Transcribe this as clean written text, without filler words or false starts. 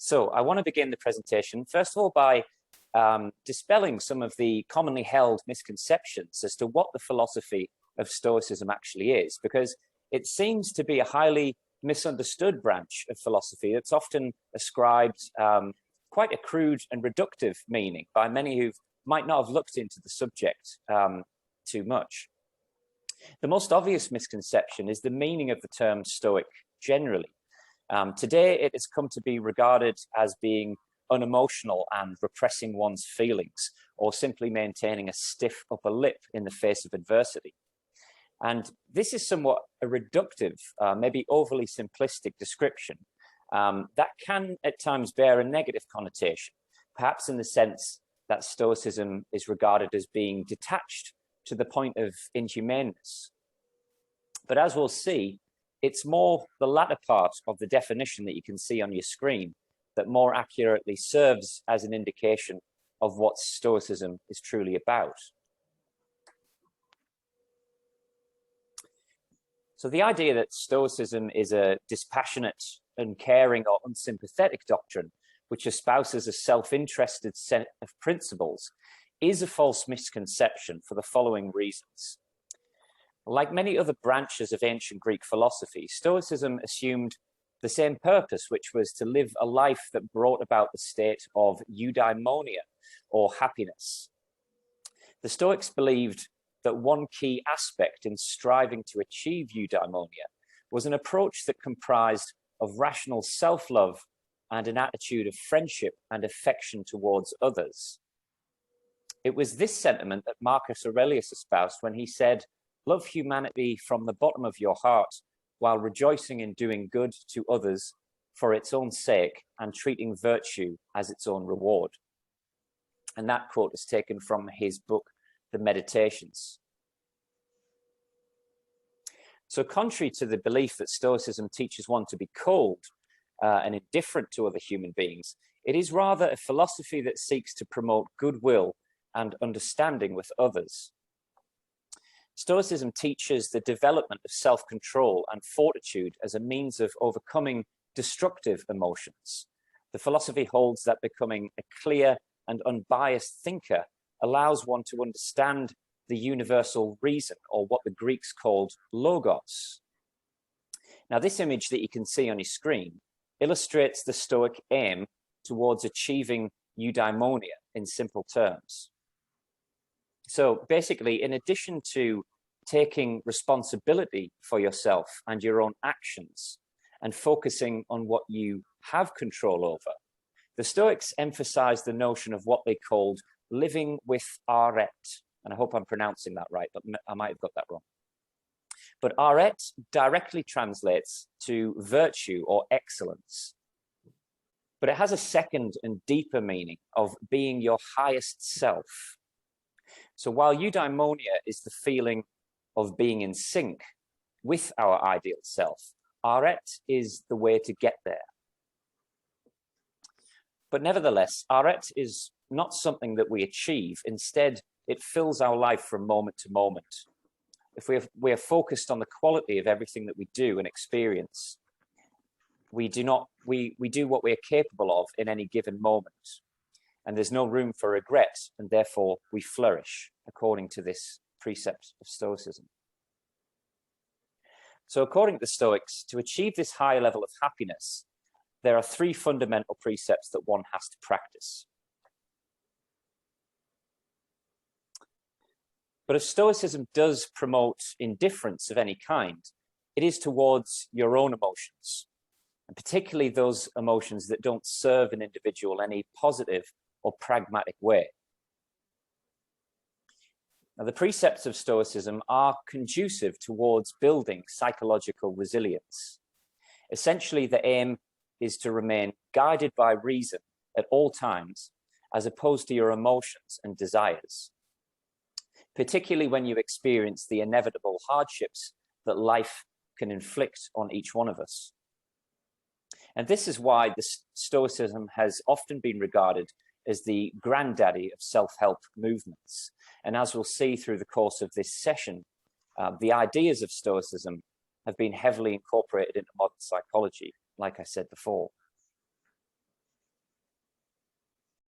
So I want to begin the presentation, first of all, by dispelling some of the commonly held misconceptions as to what the philosophy of Stoicism actually is, because it seems to be a highly misunderstood branch of philosophy that's often ascribed quite a crude and reductive meaning by many who might not have looked into the subject too much. The most obvious misconception is the meaning of the term Stoic generally. Today, it has come to be regarded as being unemotional and repressing one's feelings, or simply maintaining a stiff upper lip in the face of adversity. And this is somewhat a reductive, maybe overly simplistic description that can at times bear a negative connotation, perhaps in the sense that Stoicism is regarded as being detached to the point of inhumaneness. But as we'll see, it's more the latter part of the definition that you can see on your screen that more accurately serves as an indication of what Stoicism is truly about. So the idea that Stoicism is a dispassionate, uncaring, or unsympathetic doctrine, which espouses a self-interested set of principles, is a false misconception for the following reasons. Like many other branches of ancient Greek philosophy, Stoicism assumed the same purpose, which was to live a life that brought about the state of eudaimonia, or happiness. The Stoics believed that one key aspect in striving to achieve eudaimonia was an approach that comprised of rational self-love and an attitude of friendship and affection towards others. It was this sentiment that Marcus Aurelius espoused when he said, "Love humanity from the bottom of your heart, while rejoicing in doing good to others for its own sake and treating virtue as its own reward." And that quote is taken from his book, The Meditations. So contrary to the belief that Stoicism teaches one to be cold and indifferent to other human beings, it is rather a philosophy that seeks to promote goodwill and understanding with others. Stoicism teaches the development of self-control and fortitude as a means of overcoming destructive emotions. The philosophy holds that becoming a clear and unbiased thinker allows one to understand the universal reason, or what the Greeks called logos. Now, this image that you can see on your screen illustrates the Stoic aim towards achieving eudaimonia in simple terms. So basically, in addition to taking responsibility for yourself and your own actions and focusing on what you have control over, the Stoics emphasized the notion of what they called living with arete. And I hope I'm pronouncing that right, but I might have got that wrong. But arete directly translates to virtue or excellence. But it has a second and deeper meaning of being your highest self. So while eudaimonia is the feeling of being in sync with our ideal self, arete is the way to get there. But nevertheless, arete is not something that we achieve. Instead, it fills our life from moment to moment. If we are focused on the quality of everything that we do and experience, we do what we are capable of in any given moment. And there's no room for regret, and therefore we flourish, according to this precept of Stoicism. So according to the Stoics, to achieve this high level of happiness, there are three fundamental precepts that one has to practice. But if Stoicism does promote indifference of any kind, it is towards your own emotions, and particularly those emotions that don't serve an individual in any positive or pragmatic way. Now, the precepts of Stoicism are conducive towards building psychological resilience. Essentially, the aim is to remain guided by reason at all times, as opposed to your emotions and desires, particularly when you experience the inevitable hardships that life can inflict on each one of us. And this is why the Stoicism has often been regarded as the granddaddy of self-help movements. And as we'll see through the course of this session, the ideas of Stoicism have been heavily incorporated into modern psychology, like I said before.